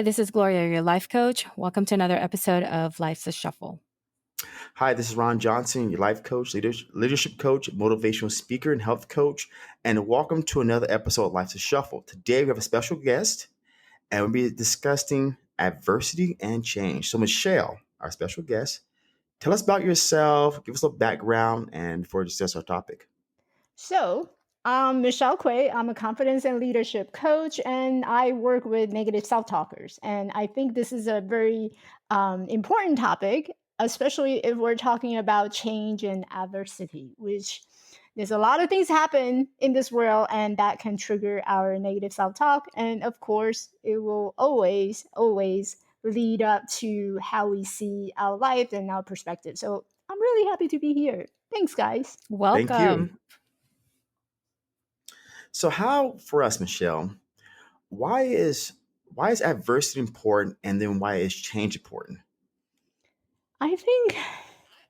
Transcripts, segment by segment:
Hi, this is Gloria, your life coach. Welcome to another episode of Life's a Shuffle. Hi, this is Ron Johnson, your life coach, leadership coach, motivational speaker, and health coach. And welcome to another episode of Life's a Shuffle. Today we have a special guest, and we'll be discussing adversity and change. So, Michelle, our special guest, tell us about yourself, give us a background, and before we discuss our topic. So, I'm Michelle Kuei. I'm a confidence and leadership coach, and I work with negative self talkers. And I think this is a very important topic, especially if we're talking about change and adversity, which there's a lot of things happen in this world, and that can trigger our negative self talk. And of course, it will always lead up to how we see our life and our perspective. So, I'm really happy to be here. Thanks, guys. Thank you. Welcome. So, how for us, Michelle, why is why is adversity important, and then why is change important? I think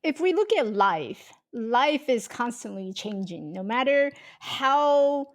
if we look at life, life is constantly changing. No matter how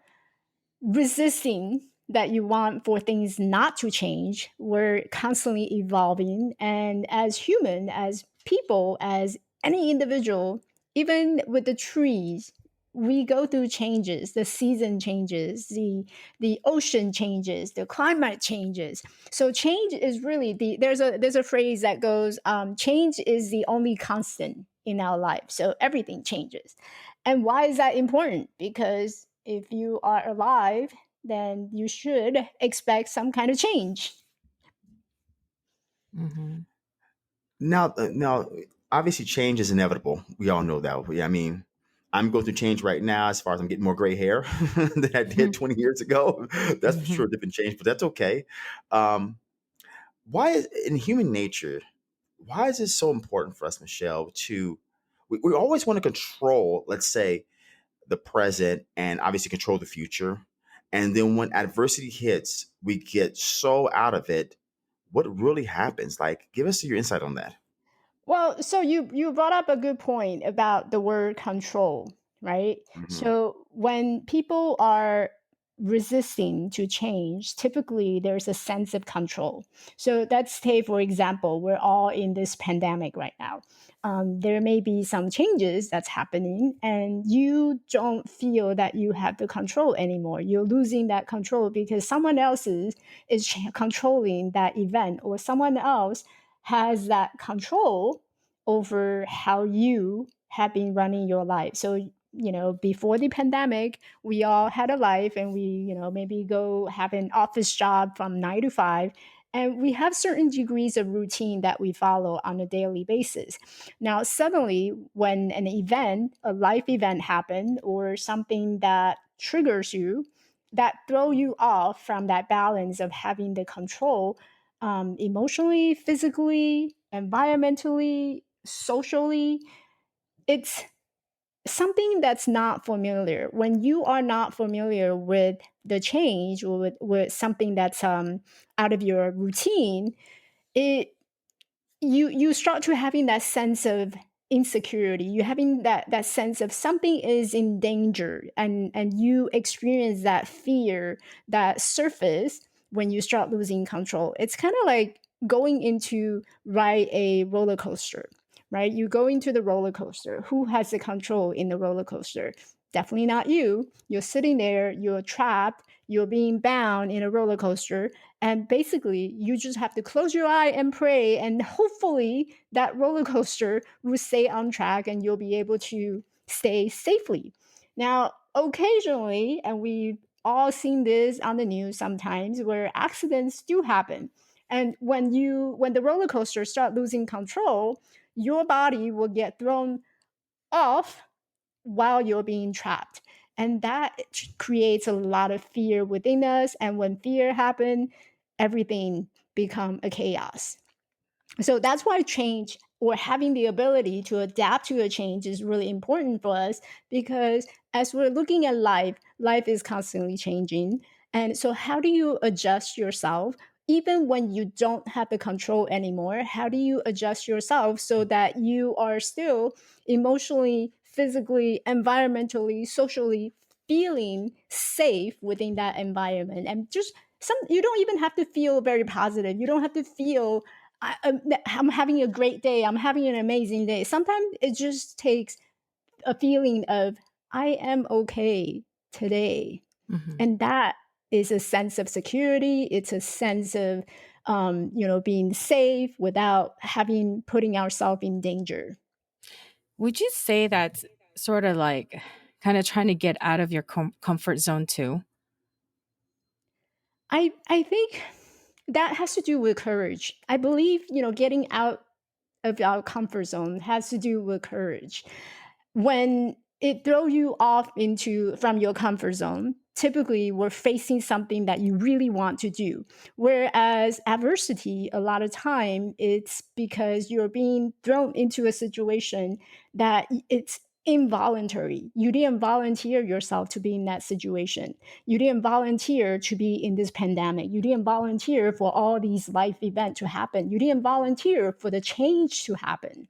resisting that you want for things not to change, we're constantly evolving. And as human, as people, as any individual, even with the trees, we go through changes. The season changes, the ocean changes, the climate changes. So change is really there's a phrase that goes, change is the only constant in our life. So everything changes. And why is that important? Because if you are alive, then you should expect some kind of change. hmm Now, obviously, change is inevitable. We all know that. I mean, I'm going through change right now as far as I'm getting more gray hair than I did 20 years ago. That's for sure, a different change, but that's okay. Um, why is in human nature? Why is it so important for us, Michelle, to we always want to control, let's say, the present and obviously control the future. And then when adversity hits, we get so out of it. What really happens? Like, give us your insight on that. Well, so you brought up a good point about the word control, right? Hmm. So when people are resisting to change, typically there's a sense of control. So let's say, for example, we're all in this pandemic right now. There may be some changes that's happening, and you don't feel that you have the control anymore. You're losing that control because someone else is controlling that event, or someone else has that control over how you have been running your life. So, before the pandemic, we all had a life, and we, maybe go have an office job from 9 to 5. And we have certain degrees of routine that we follow on a daily basis. Now, suddenly, when an event, a life event happened, or something that triggers you, that throw you off from that balance of having the control, emotionally, physically, environmentally, socially. It's something that's not familiar. When you are not familiar with the change, or with something that's out of your routine, it you start to having that sense of insecurity. You having that sense of something is in danger, and you experience that fear that surface when you start losing control. It's kind of like going into ride a roller coaster, right? You go into the roller coaster. Who has the control in the roller coaster? Definitely not you. You're sitting there, you're trapped, you're being bound in a roller coaster, and basically, you just have to close your eye and pray, and hopefully that roller coaster will stay on track, and you'll be able to stay safely. Now, occasionally, and we've all seen this on the news sometimes, where accidents do happen. And when the roller coaster start losing control, your body will get thrown off while you're being trapped. And that creates a lot of fear within us. And when fear happens, everything become a chaos. So that's why change, or having the ability to adapt to a change, is really important for us, because as we're looking at life, life is constantly changing. And so how do you adjust yourself even when you don't have the control anymore? How do you adjust yourself so that you are still emotionally, physically, environmentally, socially feeling safe within that environment, and just You don't even have to feel very positive. You don't have to feel I'm having a great day. I'm having an amazing day. Sometimes it just takes a feeling of I am okay today, Mhm. and that is a sense of security. It's a sense of being safe without having putting ourselves in danger. Would you say that's sort of like kind of trying to get out of your comfort zone too? I think that has to do with courage. I believe getting out of our comfort zone has to do with courage. When it throws you off into from your comfort zone, typically we're facing something that you really want to do. Whereas adversity, a lot of time, it's because you're being thrown into a situation that it's involuntary. You didn't volunteer yourself to be in that situation. You didn't volunteer to be in this pandemic. You didn't volunteer for all these life events to happen. You didn't volunteer for the change to happen.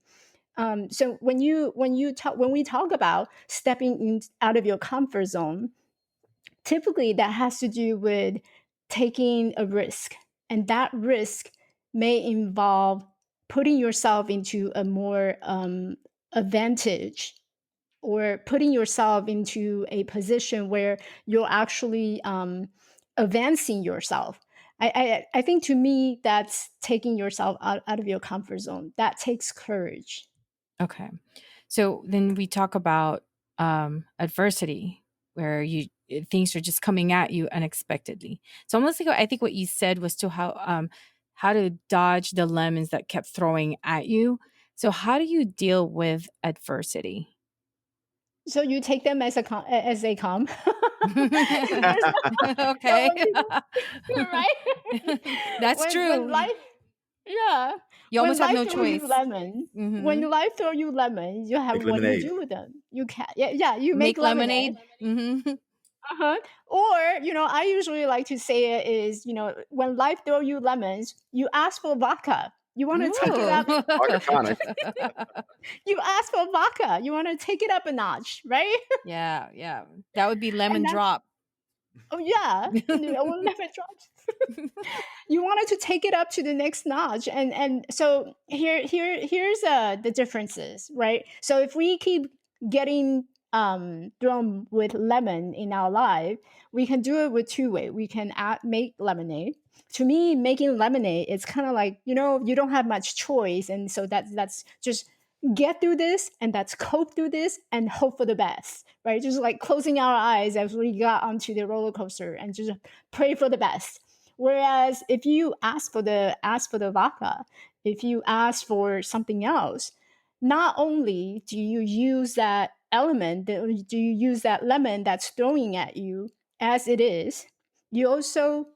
So when we talk about stepping out of your comfort zone, typically that has to do with taking a risk, and that risk may involve putting yourself into a more advantage, or putting yourself into a position where you're actually advancing yourself. I think to me that's taking yourself out of your comfort zone. That takes courage. Okay. So then we talk about adversity, where things are just coming at you unexpectedly. So almost like I think what you said was to how to dodge the lemons that kept throwing at you. So how do you deal with adversity? So you take them as they come. There's no Okay. when people right That's when true. life yeah You when almost have life no throw you choice. lemons when Hmm. life throw you lemons, you have Make what you lemonade. do with them. You can yeah, you make Make lemonade. lemonade. Hmm. Uh-huh. Or, I usually like to say it is, when life throw you lemons, you ask for vodka. You want to take it Ooh. up. Vodka tonic. You ask for vodka. You want to take it up a notch, right? Yeah, yeah. That would be And lemon that's drop. oh yeah, lemon drops. You wanted to take it up to the next notch, and so here's the differences, right? So if we keep getting thrown with lemon in our life, we can do it with two way. We can make lemonade. To me, making lemonade, it's kind of like you don't have much choice, and so that's just get through this, and that's cope through this and hope for the best, right? Just like closing our eyes as we got onto the roller coaster and just pray for the best. Whereas if you ask for the vodka, if you ask for something else, not only do you use that element, do you use that lemon that's throwing at you as it is, you also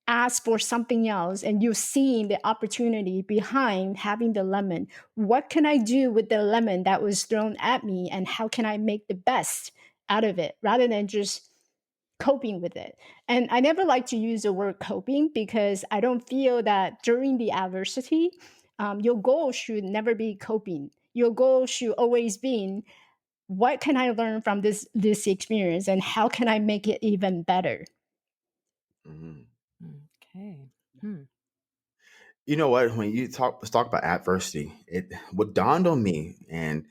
ask for something else, and you're seeing the opportunity behind having the lemon. What can I do with the lemon that was thrown at me, and how can I make the best out of it rather than just coping with it? And I never like to use the word coping because I don't feel that during the adversity, your goal should never be coping. Your goal should always be what can I learn from this experience, and how can I make it even better? Mhm. Okay. Hmm. You know what? When you talk about adversity, it what dawned on me and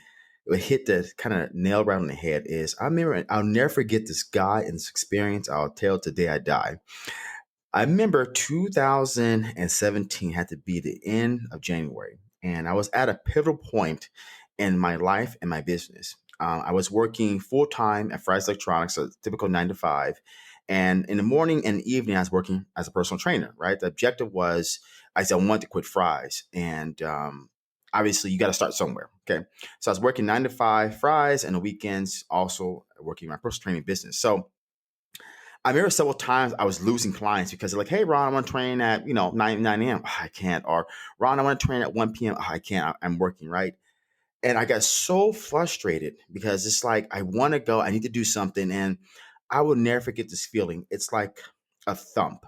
it hit the kind of nail right on the head is I remember I'll never forget this guy and this experience. I'll tell today I die. I remember 2017 had to be the end of January, and I was at a pivotal point in my life and my business. I was working full time at Fry's Electronics, a typical 9 to 5, and in the morning and evening, I was working as a personal trainer. Right, the objective was I said I wanted to quit Fry's, and obviously you got to start somewhere. Okay, so I was working 9 to 5 Fry's, and the weekends also working my personal training business. So I remember several times I was losing clients because they're like, "Hey, Ron, I want to train at 9 a.m. Oh, I can't." Or Ron, I want to train at 1 p.m. Oh, I can't. I'm working, right. And I got so frustrated because it's like I want to go. I need to do something, and I will never forget this feeling. It's like a thump.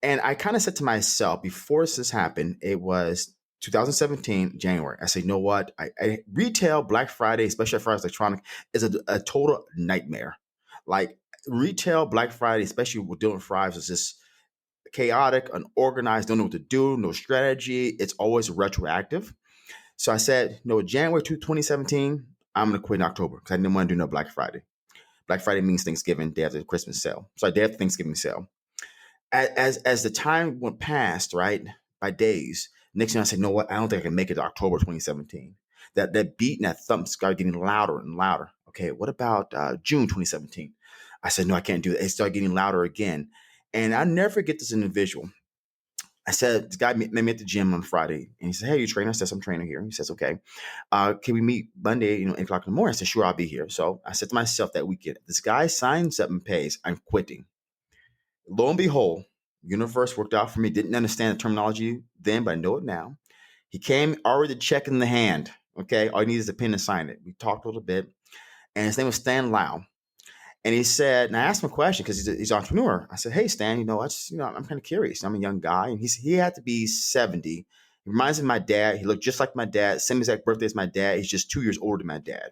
And I kind of said to myself before this happened, it was 2017 January. I said, you know what? Retail Black Friday, especially at Fry's Electronic, is a total nightmare. Like retail Black Friday, especially with doing fries, was just chaotic, unorganized, don't know what to do, no strategy. It's always retroactive. So I said, no, January 2017, I'm going to quit in October because I didn't want to do no Black Friday. Black Friday means Thanksgiving, day after the Christmas sale. So I day after Thanksgiving sale. As the time went past, right, by days, next thing I said, you know what? I don't think I can make it to October 2017. That beat and that thump started getting louder and louder. Okay, what about June 2017? I said, no, I can't do that. It started getting louder again. And I never forget this individual. I said, this guy met me at the gym on Friday, and he said, hey, you trainer? I said, I'm training here. He says, okay. Can we meet Monday, 8 o'clock in the morning? I said, sure, I'll be here. So I said to myself that weekend, this guy signs up and pays. I'm quitting. Lo and behold, universe worked out for me. Didn't understand the terminology then, but I know it now. He came already check in the hand. Okay. All he needs is a pen to sign it. We talked a little bit, and his name was Stan Lau. And he said, and I asked him a question because he's an entrepreneur. I said, hey, Stan, I'm kind of curious. I'm a young guy. And he had to be 70. He reminds me of my dad. He looked just like my dad, same exact birthday as my dad. He's just 2 years older than my dad.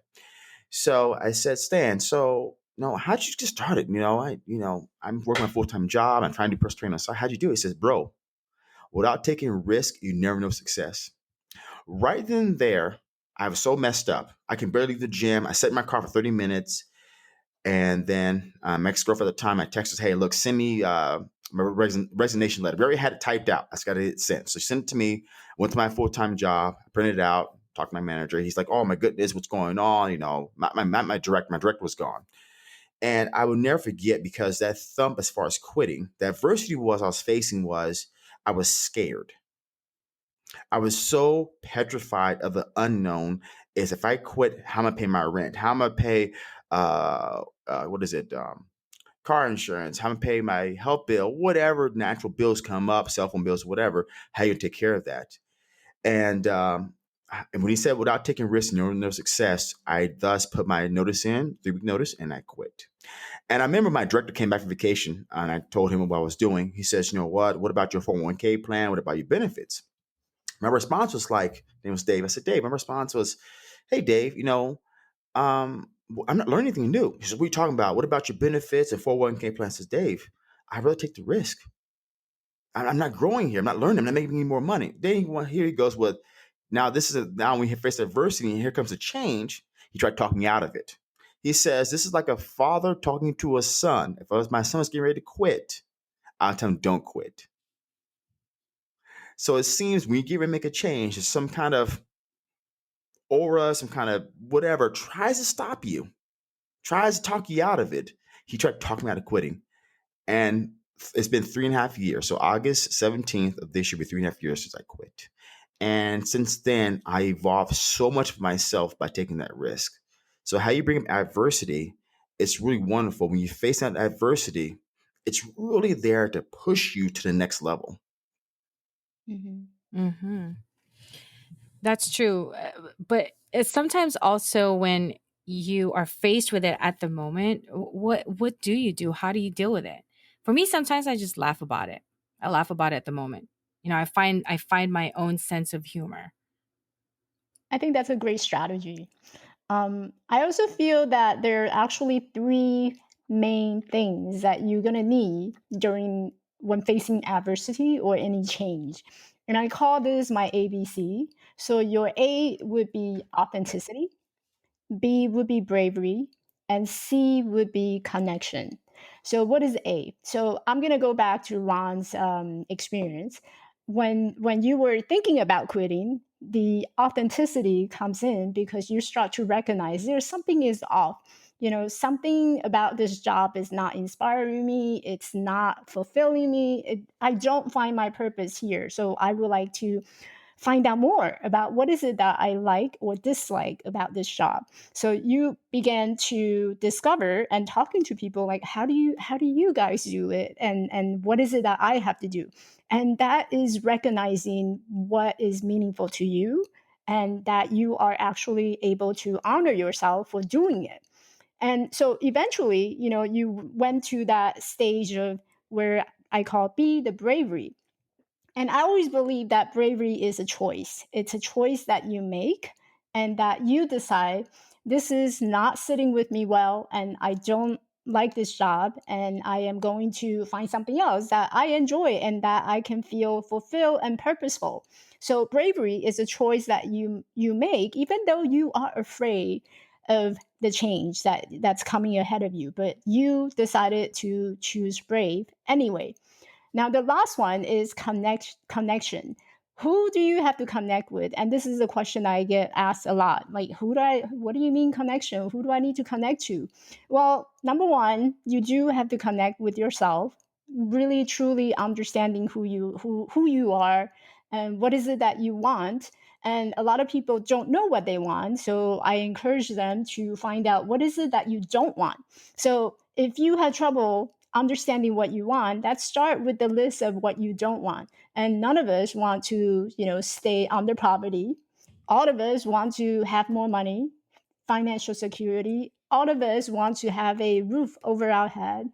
So I said, Stan, so how'd you get started? I'm working a full-time job. I'm trying to do personal training. So how'd you do it? He says, bro, without taking risk, you never know success. Right then and there, I was so messed up. I can barely leave the gym. I sat in my car for 30 minutes. And then my ex-girlfriend at the time, I texted, hey, look, send me my resignation letter. We already had it typed out. I just got to hit send. So she sent it to me, went to my full-time job, printed it out, talked to my manager. He's like, oh my goodness, what's going on? My director was gone. And I will never forget because that thump as far as quitting, the adversity I was facing was I was scared. I was so petrified of the unknown. Is if I quit, how am I pay my rent? How am I pay what is it? Car insurance, how am I pay my health bill, whatever natural bills come up, cell phone bills, whatever, how you take care of that. And when he said without taking risks, no success, I thus put my notice in, 3-week notice, and I quit. And I remember my director came back from vacation and I told him what I was doing. He says, you know what? What about your 401k plan? What about your benefits? My response was like, name was Dave. I said, Dave, my response was, hey, Dave, I'm not learning anything new. He said, what are you talking about? What about your benefits and 401k plans? I says, Dave, I'd rather take the risk. I'm not growing here. I'm not learning. I'm not making any more money. Here he goes with, now when we face adversity and here comes a change, he tried talking me out of it. He says, this is like a father talking to a son. If my son was getting ready to quit, I'll tell him, don't quit. So it seems when you get ready to make a change, there's some kind of aura, some kind of whatever tries to stop you, tries to talk you out of it. He tried talking me out of quitting. And it's been 3.5 years. So August 17th of this year will be 3.5 years since I quit. And since then, I evolved so much for myself by taking that risk. So how you bring up adversity, it's really wonderful. When you face that adversity, it's really there to push you to the next level. Mhm. Hmm. That's true. But it's sometimes also when you are faced with it at the moment, what do you do? How do you deal with it? For me, sometimes I just laugh about it. I laugh about it at the moment. I find my own sense of humor. I think that's a great strategy. I also feel that there are actually three main things that you're gonna need during when facing adversity or any change. And I call this my ABC. So your A would be authenticity, B would be bravery, and C would be connection. So, what is A? So, I'm gonna go back to Ron's experience. When you were thinking about quitting, the authenticity comes in because you start to recognize there's something is off. Something about this job is not inspiring me. It's not fulfilling me. I don't find my purpose here. So, I would like to find out more about what is it that I like or dislike about this job. So you began to discover and talking to people like how do you guys do it and what is it that I have to do? And that is recognizing what is meaningful to you and that you are actually able to honor yourself for doing it. And so eventually, you went to that stage of where I call B the bravery. And I always believe that bravery is a choice. It's a choice that you make and that you decide this is not sitting with me well, and I don't like this job and I am going to find something else that I enjoy and that I can feel fulfilled and purposeful. So bravery is a choice that you make even though you are afraid of the change that's coming ahead of you, but you decided to choose brave anyway. Now, the last one is connection. Who do you have to connect with? And this is a question I get asked a lot. Like, what do you mean connection? Who do I need to connect to? Well, number one, you do have to connect with yourself, really truly understanding who you are and what is it that you want. And a lot of people don't know what they want. So I encourage them to find out what is it that you don't want. So if you have trouble understanding what you want, let's start with the list of what you don't want. And none of us want to, stay under poverty. All of us want to have more money, financial security. All of us want to have a roof over our head.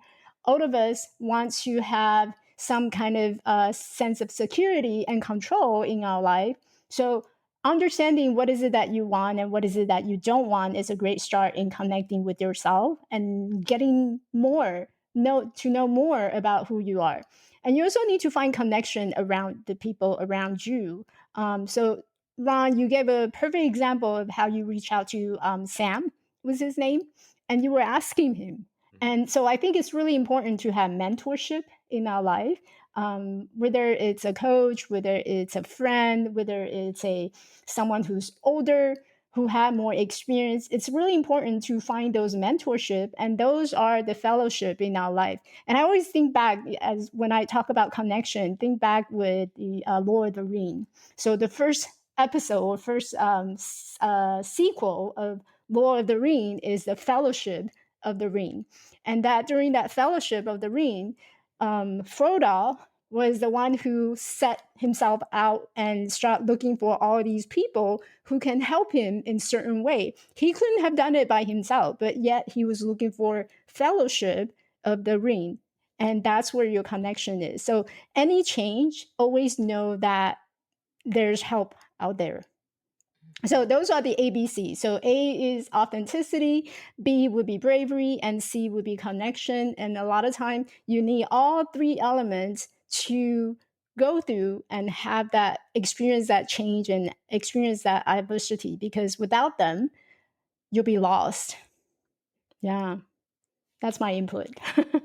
All of us want to have some kind of sense of security and control in our life. So understanding what is it that you want and what is it that you don't want is a great start in connecting with yourself and getting to know more about who you are. And you also need to find connection around the people around you. So Ron, you gave a perfect example of how you reach out to Sam, was his name, and you were asking him. And so I think it's really important to have mentorship in our life, whether it's a coach, whether it's a friend, whether it's someone who's older, who have more experience. It's really important to find those mentorship, and those are the fellowship in our life. And I always think back, as when I talk about connection, think back with the Lord of the Ring. So the first episode or first sequel of Lord of the Ring is the Fellowship of the Ring, and that during that Fellowship of the Ring, Frodo was the one who set himself out and start looking for all these people who can help him in certain way. He couldn't have done it by himself, but yet he was looking for fellowship of the ring. And that's where your connection is. So any change, always know that there's help out there. So those are the ABC. So A is authenticity, B would be bravery, and C would be connection. And a lot of time you need all three elements to go through and have that experience, that change, and experience that adversity, because without them, you'll be lost. Yeah, that's my input.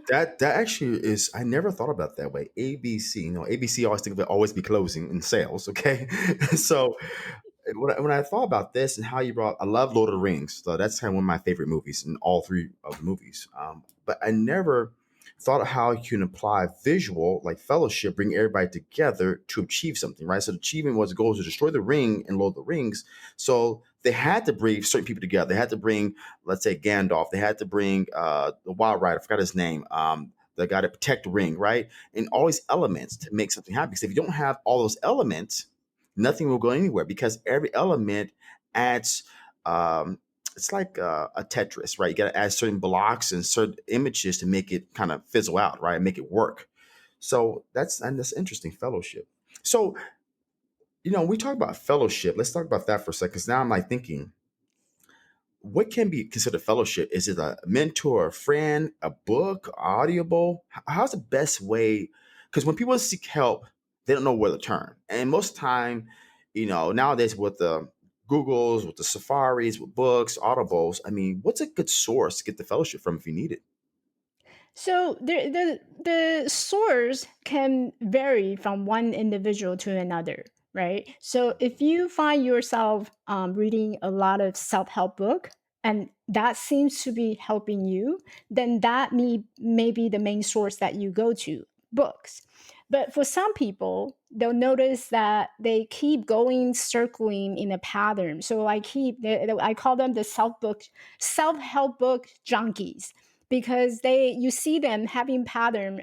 That actually is, I never thought about that way. ABC, ABC, I always think of it always be closing in sales. Okay, so when I thought about this and how you brought, I love Lord of the Rings, so that's kind of one of my favorite movies in all three of the movies. But I never thought of how you can apply visual, like fellowship, bring everybody together to achieve something, right? So the achievement was the goal to destroy the ring in Lord of the Rings. So they had to bring certain people together. They had to bring, let's say, Gandalf. They had to bring the Wild Rider. I forgot his name. The guy to protect the ring, right? And all these elements to make something happen. Because if you don't have all those elements, nothing will go anywhere, because every element adds it's like a Tetris, right? You got to add certain blocks and certain images to make it kind of fizzle out, right? Make it work. So that's interesting, fellowship. So we talk about fellowship. Let's talk about that for a second. Because now I'm like thinking, what can be considered fellowship? Is it a mentor, a friend, a book, audible? How's the best way? Because when people seek help, they don't know where to turn. And most time, nowadays with the Googles, with the Safaris, with books, audibles, I mean, what's a good source to get the fellowship from if you need it? So the source can vary from one individual to another, right? So if you find yourself reading a lot of self-help book and that seems to be helping you, then that may be the main source that you go to, books. But for some people, they'll notice that they keep going circling in a pattern. So I call them the self-help book junkies, because you see them having pattern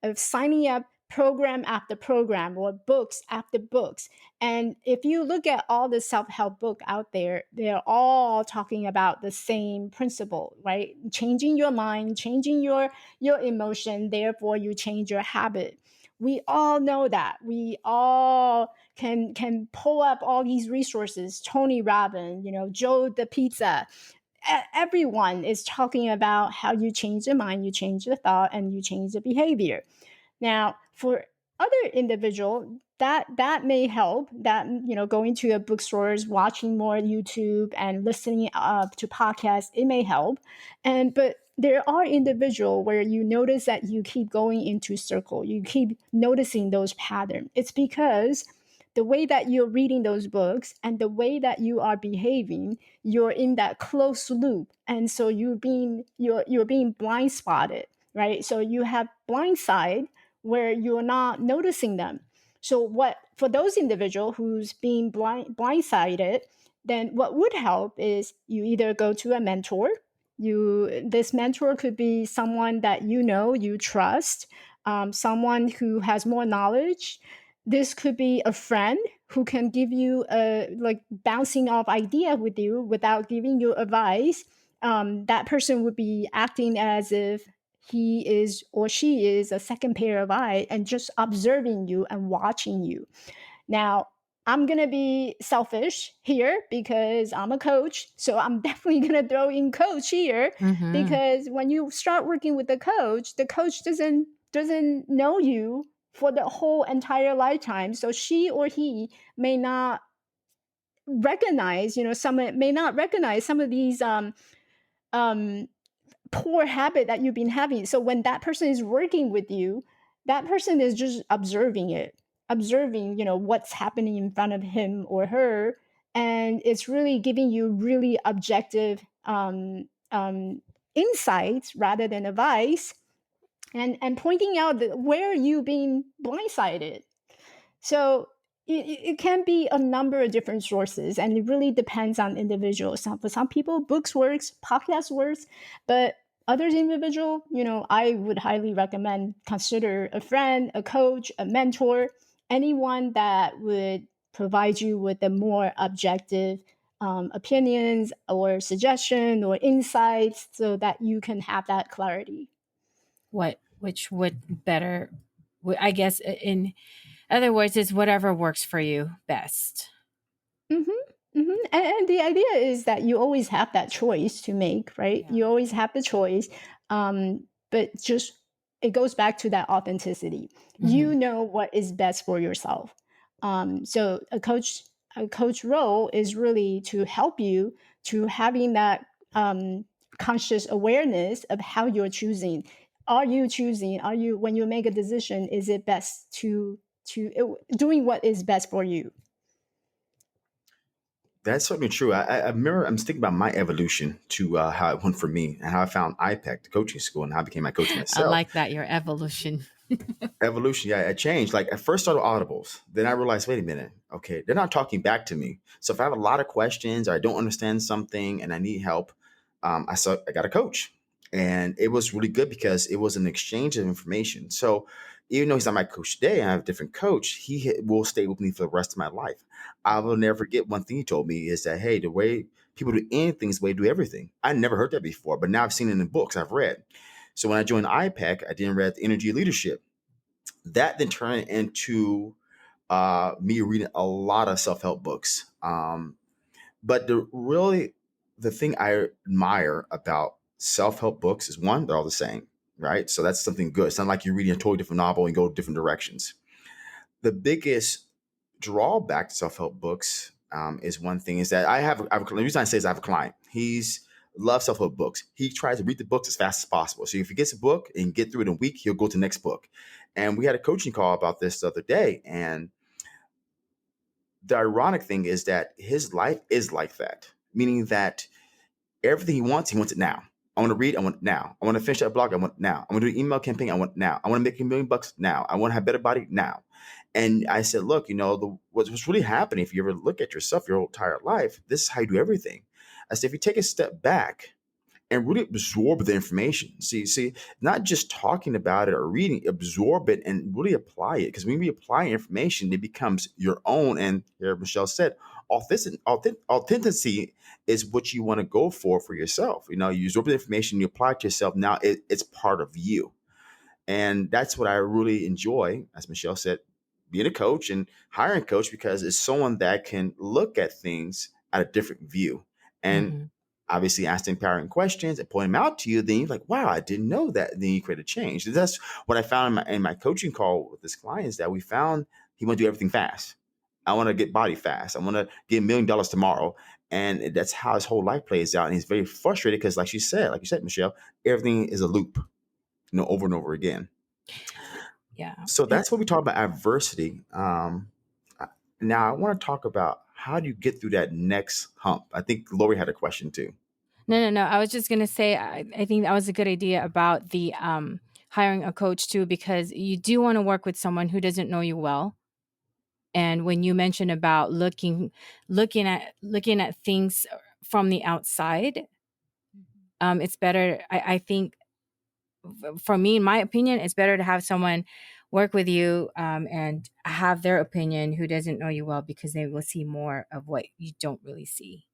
of signing up program after program or books after books. And if you look at all the self-help book out there, they're all talking about the same principle, right? Changing your mind, changing your emotion, therefore you change your habit. We all know that. We all can pull up all these resources, Tony Robbins, Joe the Pizza, everyone is talking about how you change the mind, you change the thought, and you change the behavior. Now, for other individual, that may help. That, going to a bookstores, watching more YouTube, and listening to podcasts, it may help. But there are individual where you notice that you keep going into circle. You keep noticing those patterns. It's because the way that you're reading those books and the way that you are behaving, you're in that closed loop, and so you're being blind spotted, right? So you have blind side where you're not noticing them. So what for those individual who's being blindsided, then what would help is you either go to a mentor. This mentor could be someone that you trust, someone who has more knowledge. This could be a friend who can give you a like bouncing off idea with you without giving you advice. That person would be acting as if he is or she is a second pair of eye and just observing you and watching you. Now, I'm going to be selfish here because I'm a coach. So I'm definitely going to throw in coach here, Mhm. because when you start working with the coach doesn't know you for the whole entire lifetime. So she or he may not recognize, some may not recognize some of these um poor habit that you've been having. So when that person is working with you, that person is just observing it, observing, what's happening in front of him or her. And it's really giving you really objective insights rather than advice, and pointing out that where you being blindsided. So it can be a number of different sources, and it really depends on individuals. For some people, books works, podcast works, but others individual, I would highly recommend consider a friend, a coach, a mentor, anyone that would provide you with a more objective opinions or suggestion or insights so that you can have that clarity. Which would better, I guess, in other words, is whatever works for you best. And the idea is that you always have that choice to make, right? Yeah. You always have the choice. But just it goes back to that authenticity. You Mhm. know what is best for yourself. So a coach role is really to help you to having that conscious awareness of how you're choosing. Are you choosing? Are you when you make a decision? Is it best to doing what is best for you? That's certainly true. I remember I'm thinking about my evolution to how it went for me and how I found IPEC, the coaching school, and how I became my coach I myself. like that, your evolution. Evolution, yeah, it changed. Like I first started audibles, then I realized, wait a minute, okay, they're not talking back to me. So if I have a lot of questions or I don't understand something and I need help, I got a coach, and it was really good because it was an exchange of information. So even though he's not my coach today, I have a different coach. Will stay with me for the rest of my life. I will never forget one thing he told me is that, hey, the way people do anything is the way to do everything. I never heard that before, but now I've seen it in books I've read. So when I joined IPEC, I didn't read the energy of leadership. That then turned into me reading a lot of self-help books. But the thing I admire about self-help books is one, they're all the same, right? So that's something good. It's not like you're reading a totally different novel and go different directions. The biggest drawback to self-help books is one thing is that the reason I say is I have a client. He's loves self-help books. He tries to read the books as fast as possible. So if he gets a book and get through it in a week, he'll go to the next book. And we had a coaching call about this the other day. And the ironic thing is that his life is like that, meaning that everything he wants it now. I want to read, I want it now. I want to finish that blog, I want it now. I want to do an email campaign, I want it now. I want to make $1 million now. I want to have a better body now. And I said, look, what's really happening, if you ever look at yourself your whole entire life, this is how you do everything. I said, if you take a step back and really absorb the information. See, not just talking about it or reading, absorb it and really apply it. Because when we apply information, it becomes your own. And here Michelle said, authenticity is what you want to go for yourself. You absorb the information, you apply it to yourself. Now it's part of you. And that's what I really enjoy, as Michelle said, being a coach and hiring a coach, because it's someone that can look at things at a different view. And Mhm. obviously ask the empowering questions and point them out to you, then you're like, wow, I didn't know that. And then you create a change. And that's what I found in my coaching call with this client, is that we found he want to do everything fast. I want to get body fast. I want to get $1 million tomorrow. And that's how his whole life plays out. And he's very frustrated because, like you said, Michelle, everything is a loop, over and over again. Yeah. So that's what we talk about adversity. Now I want to talk about, how do you get through that next hump? I think Lori had a question too. No. I was just gonna say, I think that was a good idea about the hiring a coach too, because you do want to work with someone who doesn't know you well. And when you mentioned about looking at things from the outside, it's better. I think, for me, in my opinion, it's better to have someone work with you, and have their opinion who doesn't know you well, because they will see more of what you don't really see.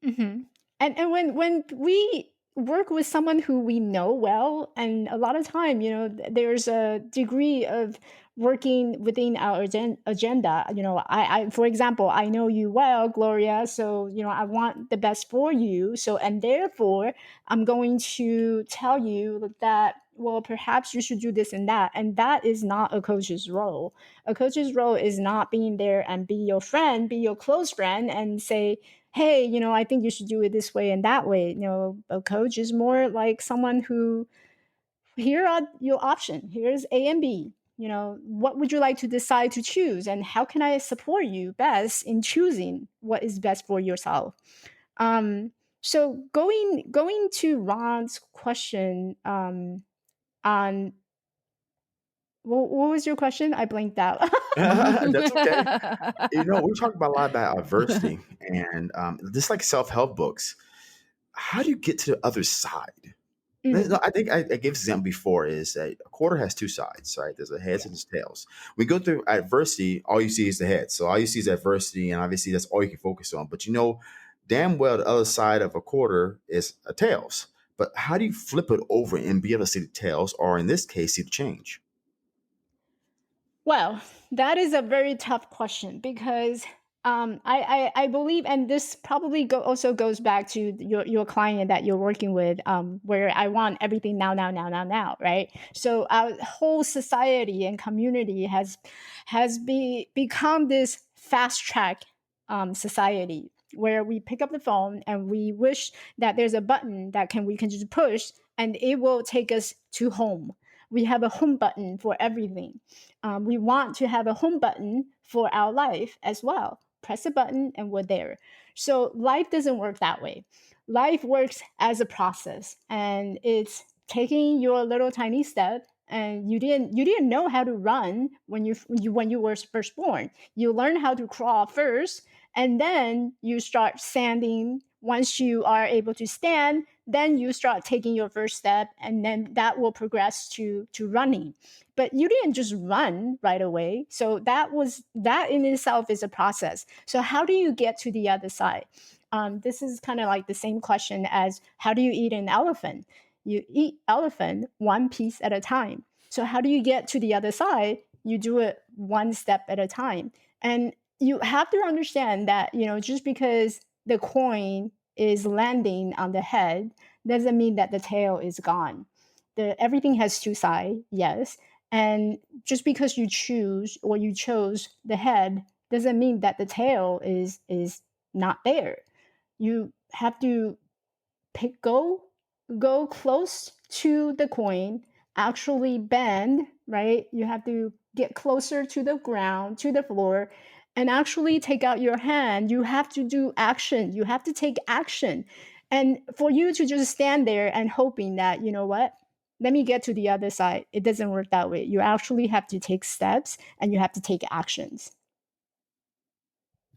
Hmm. And when we work with someone who we know well, and a lot of time, there's a degree of working within our agenda. I, for example, I know you well, Gloria, so I want the best for you. So, and therefore, I'm going to tell you that, well, perhaps you should do this and that is not a coach's role. A coach's role is not being there and be your friend, be your close friend, and say, hey, I think you should do it this way and that way. A coach is more like someone who, here are your option. Here's A and B. What would you like to decide to choose, and how can I support you best in choosing what is best for yourself? Um, so going to Ron's question, on what was your question? I blanked out. That's okay. We talk about a lot about adversity, and just like self-help books. How do you get to the other side? Mm, No, I think I gave this example before, is that a quarter has two sides, right? There's a heads yeah. and there's tails. We go through adversity, all you see is the head. So all you see is adversity, and obviously that's all you can focus on. But damn well the other side of a quarter is a tails. But how do you flip it over and be able to see the tails, or in this case, see the change? Well, that is a very tough question because I believe, and this probably also goes back to your client that you're working with, where I want everything now, now, now, now, now, right? So our whole society and community become this fast track society where we pick up the phone and we wish that there's a button that we can just push and it will take us to home. We have a home button for everything. We want to have a home button for our life as well. Press a button and we're there. So life doesn't work that way. Life works as a process, and it's taking your little tiny step. And you didn't know how to run when you were first born. You learn how to crawl first, and then you start standing. Once you are able to stand, then you start taking your first step, and then that will progress to running. But you didn't just run right away. So that in itself is a process. So how do you get to the other side? This is kind of like the same question as how do you eat an elephant? You eat elephant one piece at a time. So how do you get to the other side? You do it one step at a time. And you have to understand that, just because the coin is landing on the head doesn't mean that the tail is gone. Everything has two sides, yes, and just because you chose the head doesn't mean that the tail is not there. You have to pick go close to the coin, actually bend, right? You have to get closer to the ground, to the floor, and actually take out your hand. You have to do action. You have to take action. And for you to just stand there and hoping that, what? Let me get to the other side. It doesn't work that way. You actually have to take steps and you have to take actions.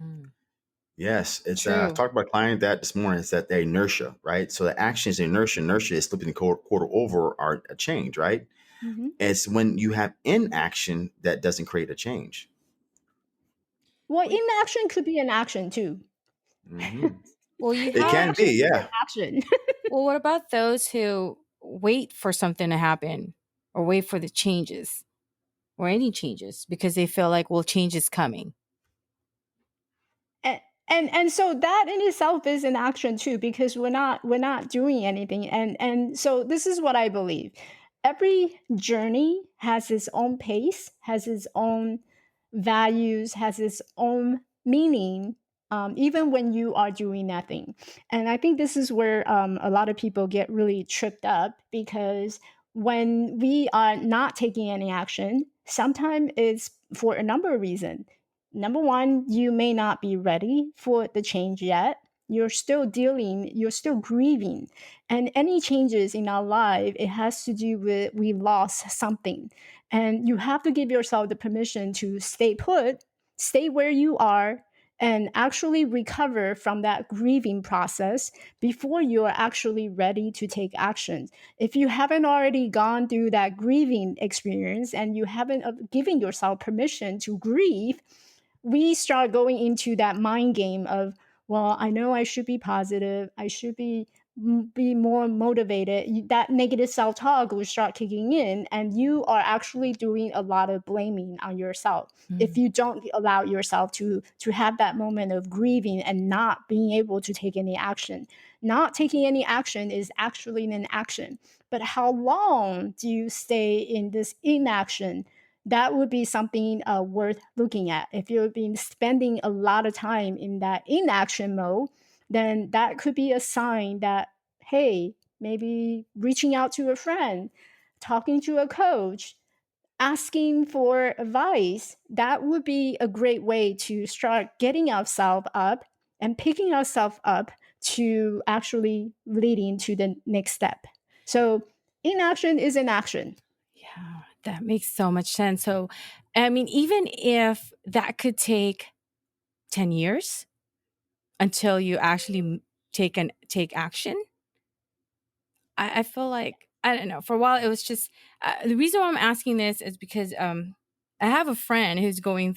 Mm, Yes, it's I true. talked about a client that this morning. It's that the inertia, right? So the action is inertia. Inertia is flipping the quarter over, or a change, right? Mhm. It's when you have inaction that doesn't create a change. Well, Well, inaction could be an action too. Hmm. well, you It have. can Inaction be, is an yeah. action. Well, what about those who wait for something to happen, or wait for the changes, or any changes, because they feel like, well, change is coming? and so that in itself is an action too, because we're not doing anything. And so this is what I believe: every journey has its own pace, has its own values, has its own meaning, even when you are doing nothing. And I think this is where a lot of people get really tripped up, because when we are not taking any action, sometimes it's for a number of reasons. Number one, you may not be ready for the change yet. You're still grieving. And any changes in our life, it has to do with we lost something. And you have to give yourself the permission to stay put, stay where you are, and actually recover from that grieving process before you are actually ready to take action. If you haven't already gone through that grieving experience and you haven't given yourself permission to grieve, we start going into that mind game of, well, I know I should be positive, I should be more motivated. That negative self-talk will start kicking in, and you are actually doing a lot of blaming on yourself if Mm, you don't allow yourself to have that moment of grieving and not being able to take any action. Not taking any action is actually an action, but how long do you stay in this inaction? That would be something worth looking at. If you've been spending a lot of time in that inaction mode, then that could be a sign that, hey, maybe reaching out to a friend, talking to a coach, asking for advice, that would be a great way to start getting ourselves up and picking ourselves up to actually leading to the next step. So inaction is an action. yeah, that makes so much sense. So, I mean, even if that could take 10 years until you actually take action, I feel like, I don't know. For a while, it was just the reason why I'm asking this is because I have a friend who is going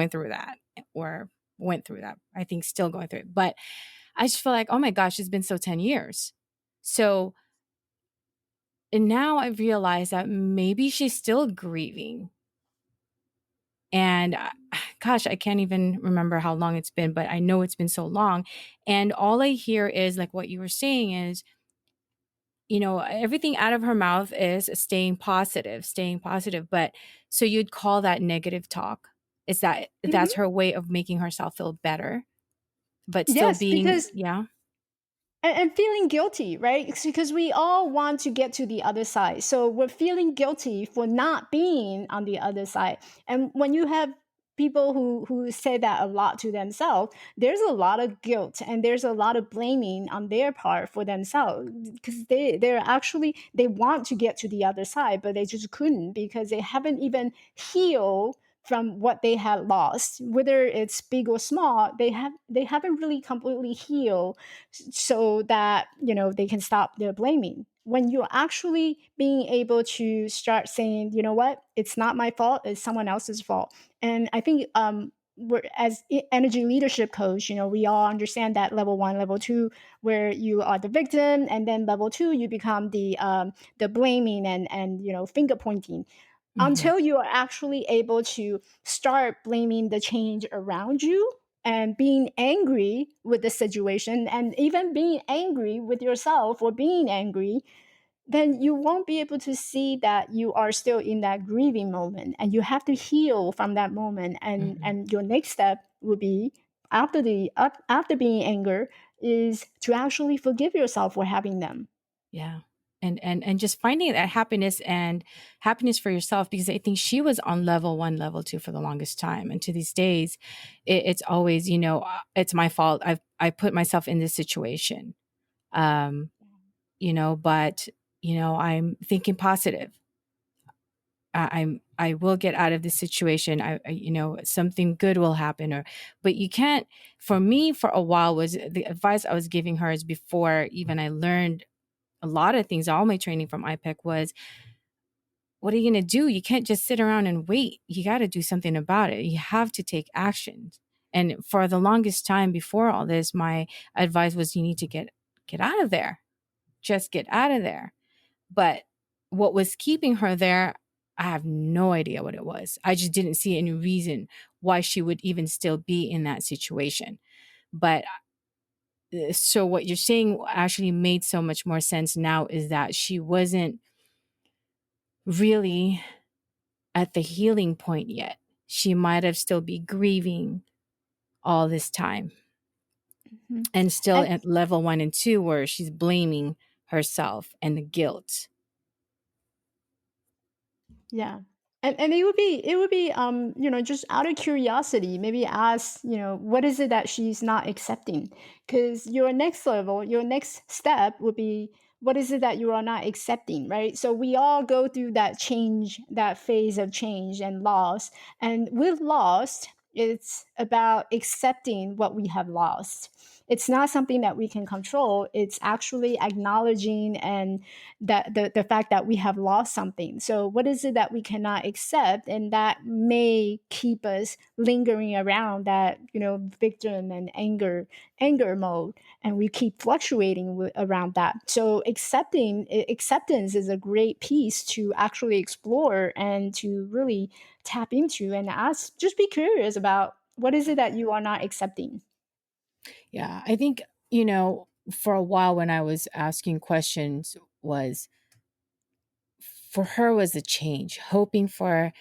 through that, or went through that. I think still going through it, but I just feel like, oh my gosh, it's been so 10 years. So, and now I realize that maybe she's still grieving. And gosh, I can't even remember how long it's been, but I know it's been so long. And all I hear is like what you were saying is, everything out of her mouth is staying positive, staying positive. But so you'd call that negative talk. Is that's Mhm. her way of making herself feel better, but still Yes, being, because yeah. and feeling guilty, right? It's because we all want to get to the other side. So we're feeling guilty for not being on the other side. And when you have people who say that a lot to themselves, there's a lot of guilt and there's a lot of blaming on their part for themselves, because they're actually, they want to get to the other side, but they just couldn't because they haven't even healed from what they had lost, whether it's big or small. They haven't really completely healed, so that they can stop their blaming. When you're actually being able to start saying, you know what, it's not my fault, it's someone else's fault. And I think we're, as energy leadership coach, we all understand that level one, level two, where you are the victim, and then level two, you become the blaming and finger pointing, Hmm. until you are actually able to start blaming the change around you and being angry with the situation, and even being angry with yourself for being angry. Then you won't be able to see that you are still in that grieving moment, and you have to heal from that moment. Hmm. And your next step would be, after being anger, is to actually forgive yourself for having them. Yeah. And just finding that happiness and happiness for yourself, because I think she was on level one, level two for the longest time. And to these days, it's always, it's my fault. I put myself in this situation. Um, but I'm thinking positive. I will get out of this situation. Something good will happen. But you can't. For me, for a while, was the advice I was giving her is, before even I learned a lot of things, all my training from IPEC was, what are you going to do? You can't just sit around and wait. You got to do something about it. You have to take action. And for the longest time before all this, my advice was, you need to get out of there. Just get out of there. But what was keeping her there, I have no idea what it was. I just didn't see any reason why she would even still be in that situation. But so what you're saying actually made so much more sense now, is that she wasn't really at the healing point yet. She might have still be grieving all this time, Mhm. and still And at level 1 and 2 where she's blaming herself and the guilt. yeah. And it would be just out of curiosity, maybe ask, what is it that she's not accepting? Because your next level, your next step would be, what is it that you are not accepting, right? So we all go through that change, that phase of change and loss. And with loss, it's about accepting what we have lost. It's not something that we can control. It's actually acknowledging and that the fact that we have lost something. So what is it that we cannot accept, and that may keep us lingering around that victim and anger mode, and we keep fluctuating around that. So acceptance is a great piece to actually explore and to really tap into and ask, just be curious about what is it that you are not accepting. Yeah, I think, for a while when I was asking questions, was for her was a change, hoping for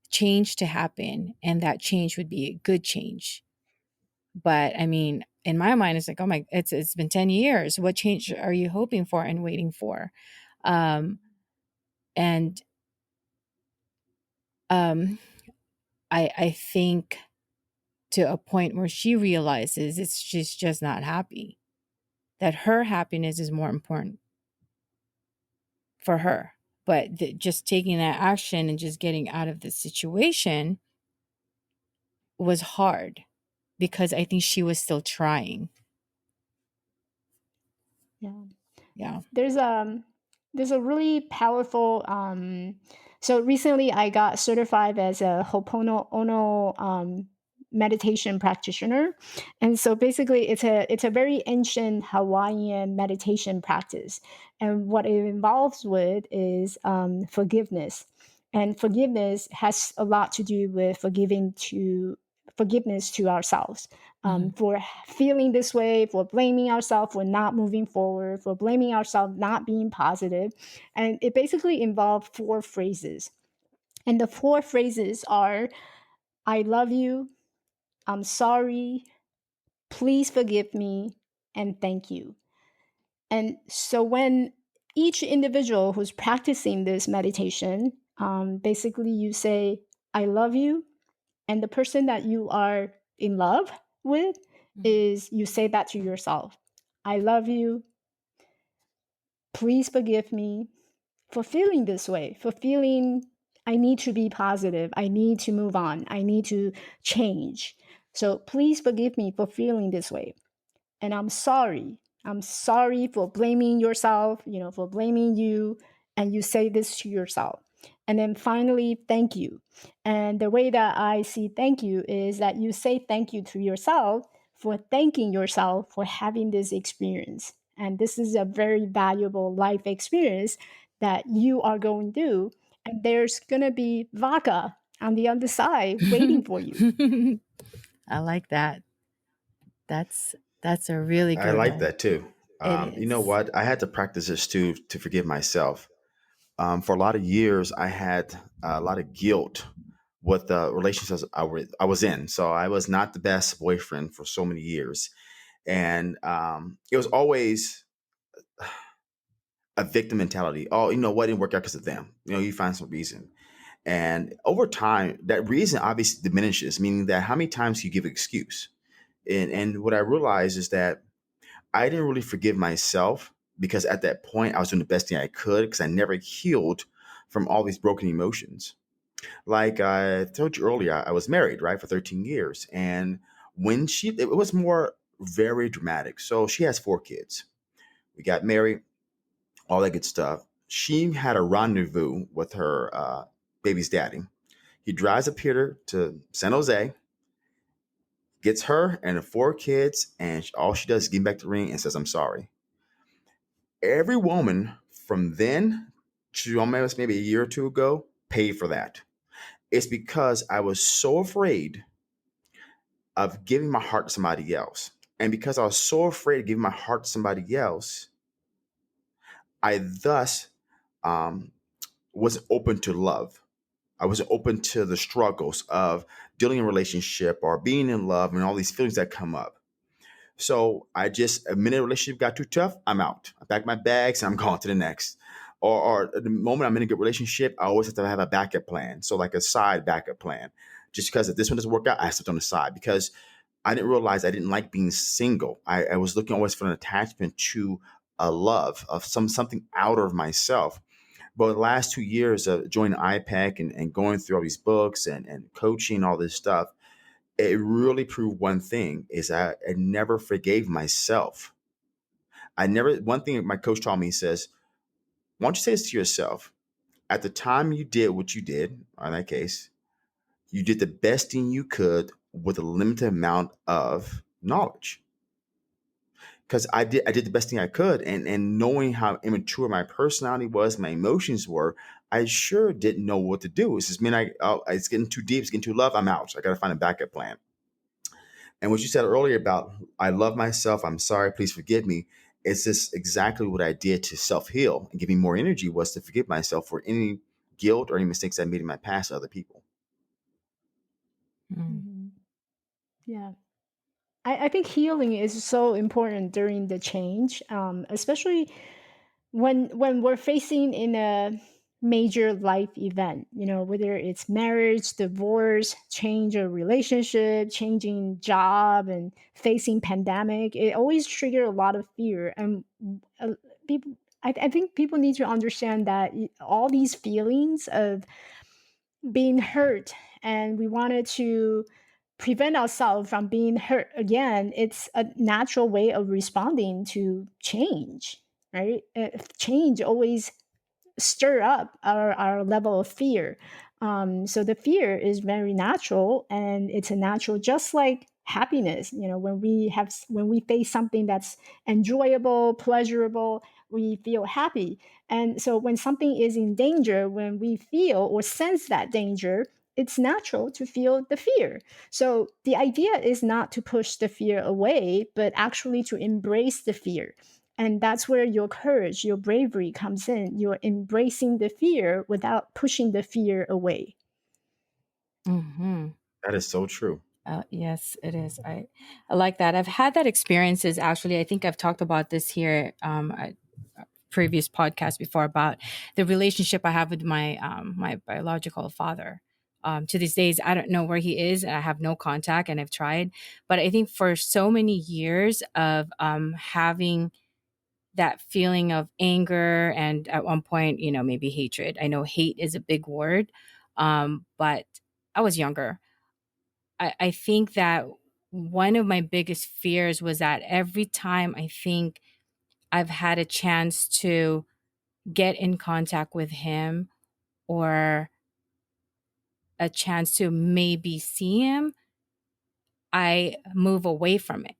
change to happen, and that change would be a good change. But I mean, in my mind, it's like, oh my, it's been 10 years. What change are you hoping for and waiting for? Um, and um, I think to a point where she realizes she's just not happy, that her happiness is more important for her. But just taking that action and just getting out of the situation was hard, because I think she was still trying. Yeah. Yeah. there's um there's a really powerful so recently I got certified as a Ho'oponopono meditation practitioner. And so basically it's a very ancient Hawaiian meditation practice, and what it involves with is forgiveness. And forgiveness has a lot to do with forgiveness to ourselves, Mhm. for feeling this way, for blaming ourselves, for not moving forward, for blaming ourselves, not being positive. And it basically involved four phrases. And the four phrases are, I love you, I'm sorry, please forgive me, and thank you. And so when each individual who's practicing this meditation, basically you say, I love you, and the person that you are in love with, Mhm. is you say that to yourself. I love you. Please forgive me for feeling this way, for feeling I need to be positive. I need to move on. I need to change. So please forgive me for feeling this way. And I'm sorry. I'm sorry for blaming yourself, for blaming you. And you say this to yourself. And then finally, thank you. And the way that I see thank you is that you say thank you to yourself for thanking yourself for having this experience. And this is a very valuable life experience that you are going through. And there's going to be vodka on the other side waiting for you. I like that. That's a really I good like one. that too. It You know is. what? I had to practice this too to forgive myself. For a lot of years, I had a lot of guilt with the relationships I was in. So I was not the best boyfriend for so many years, and it was always a victim mentality. Oh, you know what, didn't work out because of them. You find some reason, and over time, that reason obviously diminishes. Meaning that how many times you give an excuse, and what I realized is that I didn't really forgive myself because at that point I was doing the best thing I could because I never healed from all these broken emotions. Like I told you earlier, I was married, right, for 13 years. And it was more very dramatic. So she has 4 kids. We got married, all that good stuff. She had a rendezvous with her baby's daddy. He drives up here to San Jose, gets her and the 4 kids, and all she does is give back the ring and says, I'm sorry. Every woman from then to almost maybe a year or two ago paid for that. It's because I was so afraid of giving my heart to somebody else. And because I was so afraid of giving my heart to somebody else, I thus um, wasn't open to love. I wasn't open to the struggles of dealing in a relationship or being in love and all these feelings that come up. So I just, a minute a relationship got too tough, I'm out. I pack my bags and I'm going to the next. Or at the moment I'm in a good relationship, I always have to have a backup plan. So like a side backup plan. Just because if this one doesn't work out, I have to on the side because I didn't realize I didn't like being single. I was looking always for an attachment to a love of something out of myself. But the last 2 years of joining IPEC and going through all these books and coaching, all this stuff, it really proved one thing is I never forgave myself. One thing my coach taught me, he says, why don't you say this to yourself? At the time you did what you did, or in that case, you did the best thing you could with a limited amount of knowledge. Because I did the best thing I could, and knowing how immature my personality was, my emotions were, I sure didn't know what to do. It's just mean it's getting too deep, it's getting too love, I'm out. I got to find a backup plan. And what you said earlier about I love myself, I'm sorry, please forgive me. It's just exactly what I did to self heal and give me more energy was to forgive myself for any guilt or any mistakes I made in my past to other people. Mm. Mhm. Yeah. I think healing is so important during the change, especially when we're facing in a major life event, whether it's marriage, divorce, change of relationship, changing job, and facing pandemic. It always trigger a lot of fear, and uh, people. I think people need to understand that all these feelings of being hurt, and we wanted to prevent ourselves from being hurt again. It's a natural way of responding to change, right? Change always stir up our level of fear. So the fear is very natural, and it's a natural, just like happiness. When we face something that's enjoyable, pleasurable, we feel happy. And so when something is in danger, when we feel or sense that danger, it's natural to feel the fear. So the idea is not to push the fear away, but actually to embrace the fear. And that's where your courage, your bravery comes in. You're embracing the fear without pushing the fear away. Hmm. That is so true. Yes, it is. I like that. I've had that experiences actually. I think I've talked about this here at a previous podcast before about the relationship I have with my biological father. To these days, I don't know where he is, and I have no contact, and I've tried. But I think for so many years of having that feeling of anger and at one point, maybe hatred. I know hate is a big word, but I was younger. I think that one of my biggest fears was that every time I think I've had a chance to get in contact with him or a chance to maybe see him, I move away from it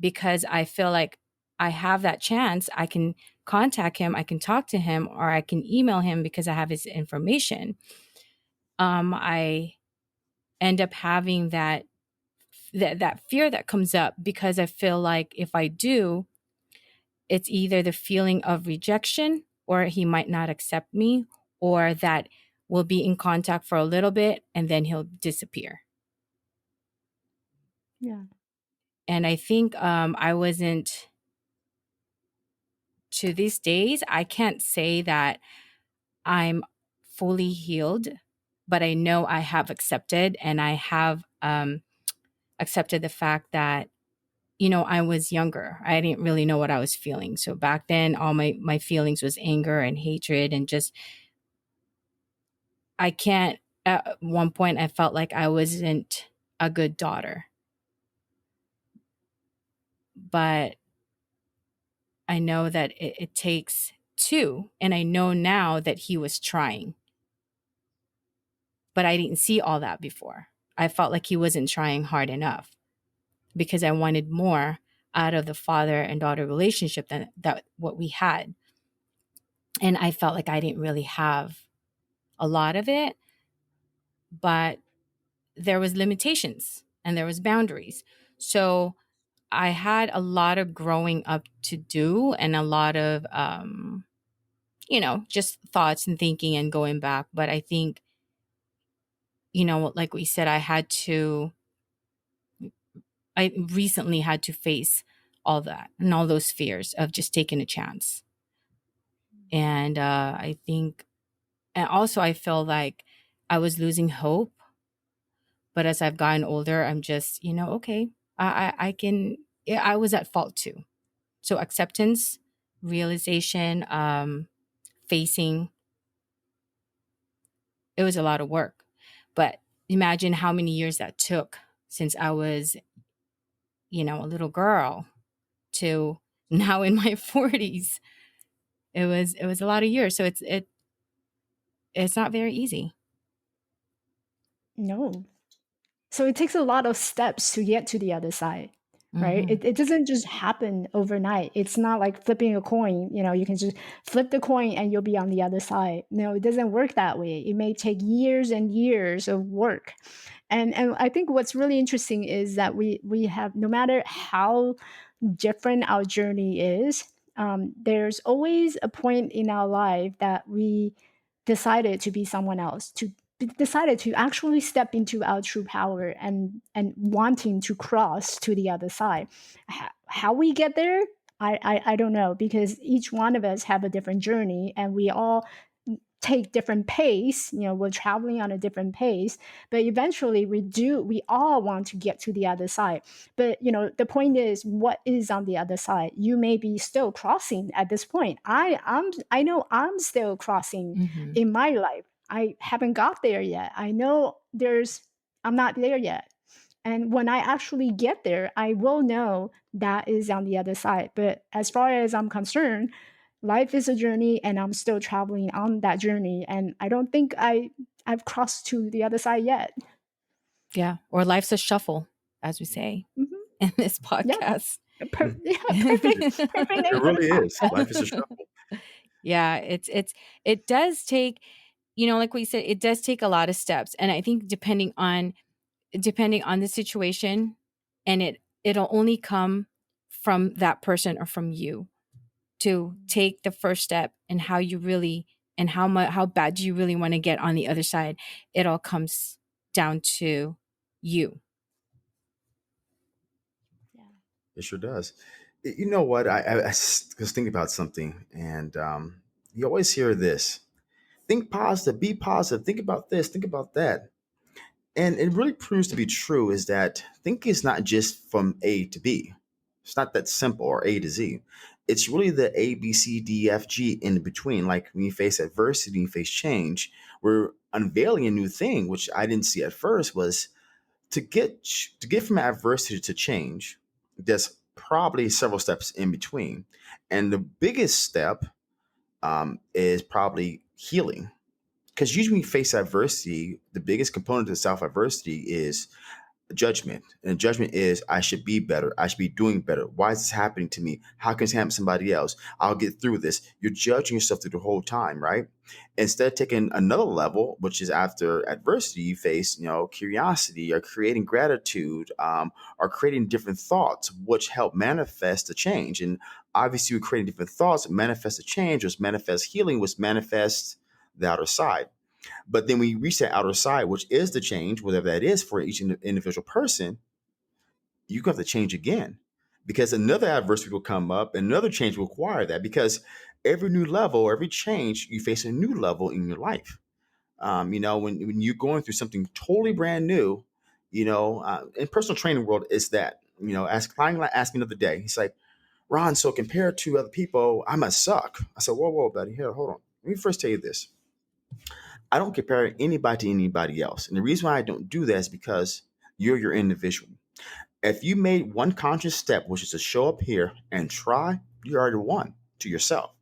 because I feel like I have that chance. I can contact him, I can talk to him, or I can email him because I have his information. I end up having that fear that comes up because I feel like if I do, it's either the feeling of rejection or he might not accept me or that we'll be in contact for a little bit and then he'll disappear. Yeah. And I think I wasn't, to these days, I can't say that I'm fully healed, but I know I have accepted and I have accepted the fact that I was younger. I didn't really know what I was feeling. So back then, all my feelings was anger and hatred and just, I can't, at one point, I felt like I wasn't a good daughter. But I know that it takes two. And I know now that he was trying. But I didn't see all that before. I felt like he wasn't trying hard enough because I wanted more out of the father and daughter relationship than that what we had. And I felt like I didn't really have a lot of it, but there was limitations and there was boundaries. So I had a lot of growing up to do, and a lot of just thoughts and thinking and going back. But I think, like we said, I recently had to face all that and all those fears of just taking a chance. And I think, and also I feel like I was losing hope. But as I've gotten older, I'm just, okay, I can, yeah, I was at fault too. So acceptance, realization, facing, it was a lot of work. But imagine how many years that took since I was, a little girl to now in my 40s. It was a lot of years. So it's not very easy. No. So it takes a lot of steps to get to the other side, right? Hmm. It doesn't just happen overnight. It's not like flipping a coin. You can just flip the coin and you'll be on the other side. No, it doesn't work that way. It may take years and years of work. And I think what's really interesting is that we have, no matter how different our journey is, there's always a point in our life that we decided to be someone else, to decided to actually step into our true power and wanting to cross to the other side. How we get there, I don't know, because each one of us have a different journey and we all take different pace. We're traveling on a different pace, but eventually we all want to get to the other side. But the point is, what is on the other side? You may be still crossing at this point. I know I'm still crossing Hmm. in my life. I haven't got there yet. I know I'm not there yet. And when I actually get there, I will know that is on the other side. But as far as I'm concerned, life is a journey and I'm still traveling on that journey. And I don't think I've crossed to the other side yet. Yeah. Or life's a shuffle, as we say Hmm. in this Yeah. podcast. Yeah, perfect. Perfect It name for the really is. podcast. Life is a shuffle. Yeah, it does take, like we said, it does take a lot of steps. And I think depending on the situation, and it'll only come from that person or from you to take the first step, and how you really, and how bad do you really want to get on the other side. It all comes down to you. Yeah. It sure does. You know what? I was thinking about something, and you always hear this: think positive, be positive, think about this, think about that. And it really proves to be true is that thinking is not just from A to B. It's not that simple, or A to Z. It's really the A, B, C, D, F, G in between. Like when you face adversity, you face change, we're unveiling a new thing, which I didn't see at first, was to get from adversity to change. There's probably several steps in between. And the biggest step is probably healing, because usually when you face adversity, the biggest component of self adversity is judgment. And judgment is, I should be better. I should be doing better. Why is this happening to me? How can this happen to somebody else? I'll get through this. You're judging yourself through the whole time, right? Instead of taking another level, which is after adversity, you face, curiosity, or creating gratitude, or creating different thoughts, which help manifest the change. And obviously, you're creating different thoughts, manifest a change, which manifests healing, which manifests the outer side. But then when you reach that outer side, which is the change, whatever that is for each individual person, you have to change again, because another adversity will come up, and another change will require that, because every new level, every change, you face a new level in your life. When you're going through something totally brand new, in personal training world, is that, as client asked me the other day, he's like, Ron, so compared to other people, I must suck. I said, whoa, buddy, here, hold on. Let me first tell you this. I don't compare anybody to anybody else. And the reason why I don't do that is because you're your individual. If you made one conscious step, which is to show up here and try, you already won to yourself.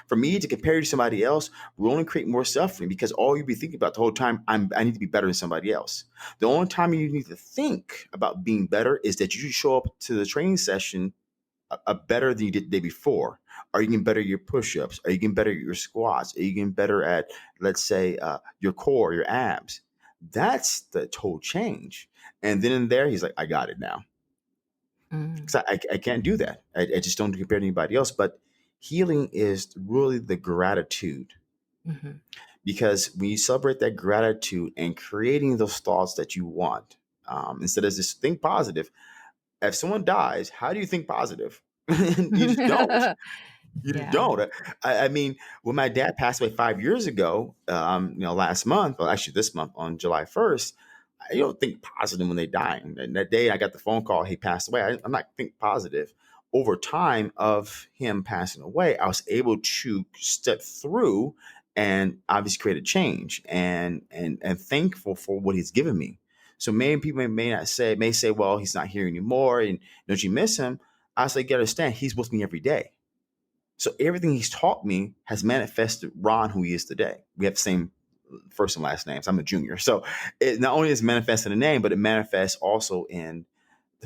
For me to compare you to somebody else will only create more suffering, because all you'll be thinking about the whole time, I need to be better than somebody else. The only time you need to think about being better is that you should show up to the training session better than you did the day before? Are you getting better at your push-ups? Are you getting better at your squats? Are you getting better at, let's say, your core, your abs? That's the total change. And then in there, he's like, I got it now. Mm, Because I can't do that. I just don't compare to anybody else. But healing is really the gratitude, mhm. because when you celebrate that gratitude and creating those thoughts that you want, instead of just think positive. If someone dies, how do you think positive? You just don't. You just Yeah. don't. I mean, when my dad passed away 5 years ago, last month, well, actually this month on July 1st, I don't think positive when they die. And that day I got the phone call, he passed away. I'm not think positive. Over time of him passing away, I was able to step through and obviously create a change and thankful for what he's given me. So many people may say, well, he's not here anymore, and don't you miss him? I say, you gotta understand, he's with me every day. So everything he's taught me has manifested Ron who he is today. We have the same first and last names. I'm a junior. So it not only is manifested in a name, but it manifests also in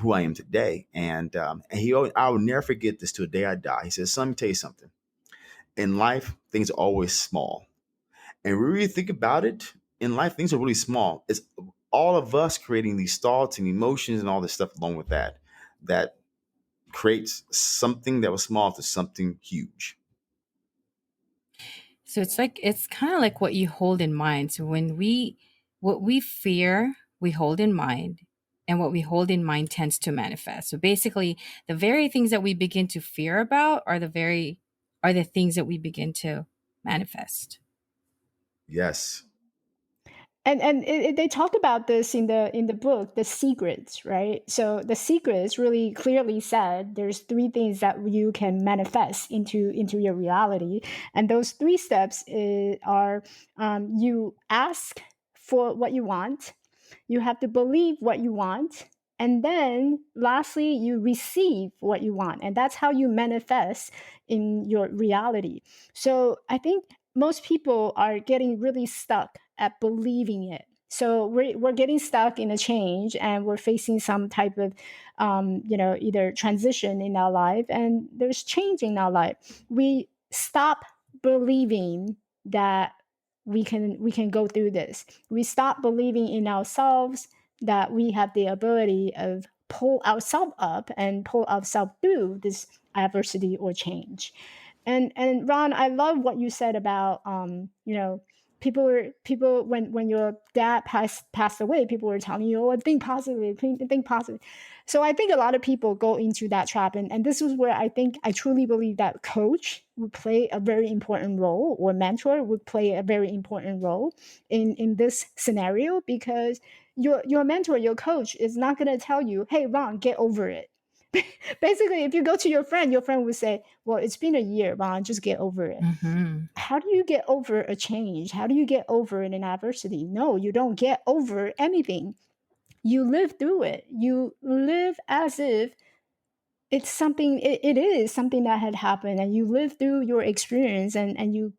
who I am today. I will never forget this to the day I die. He says, son, let me tell you something. In life, things are always small. And we really think about it, in life, things are really small. It's all of us creating these thoughts and emotions and all this stuff along with that creates something that was small to something huge. So it's kind of like what you hold in mind. So what we fear, we hold in mind, and what we hold in mind tends to manifest. So basically, the very things that we begin to fear about are the things that we begin to manifest. Yes. They talk about this in the book, The Secrets, right? So the secrets really clearly said there's three things that you can manifest into your reality, and those three steps are, you ask for what you want, you have to believe what you want, and then lastly you receive what you want, and that's how you manifest in your reality. So I think most people are getting really stuck at believing it. So we're getting stuck in a change, and we're facing some type of either transition in our life, and there's change in our life. We stop believing that we can go through this. We stop believing in ourselves, that we have the ability of pull ourselves up and pull ourselves through this adversity or change. And Ron, I love what you said about people when your dad passed away, people were telling you, oh, think positive, think positive. So I think a lot of people go into that trap, and this is where I truly believe that coach would play a very important role, or mentor would play a very important role in this scenario, because your mentor, your coach is not going to tell you, hey Ron, get over it. Basically, if you go to your friend will say, well, it's been a year, Ron, just get over it. Hmm. How do you get over a change? How do you get over an adversity? No, you don't get over anything. You live through it. You live as if it's something, it is something that had happened, and you live through your experience, and you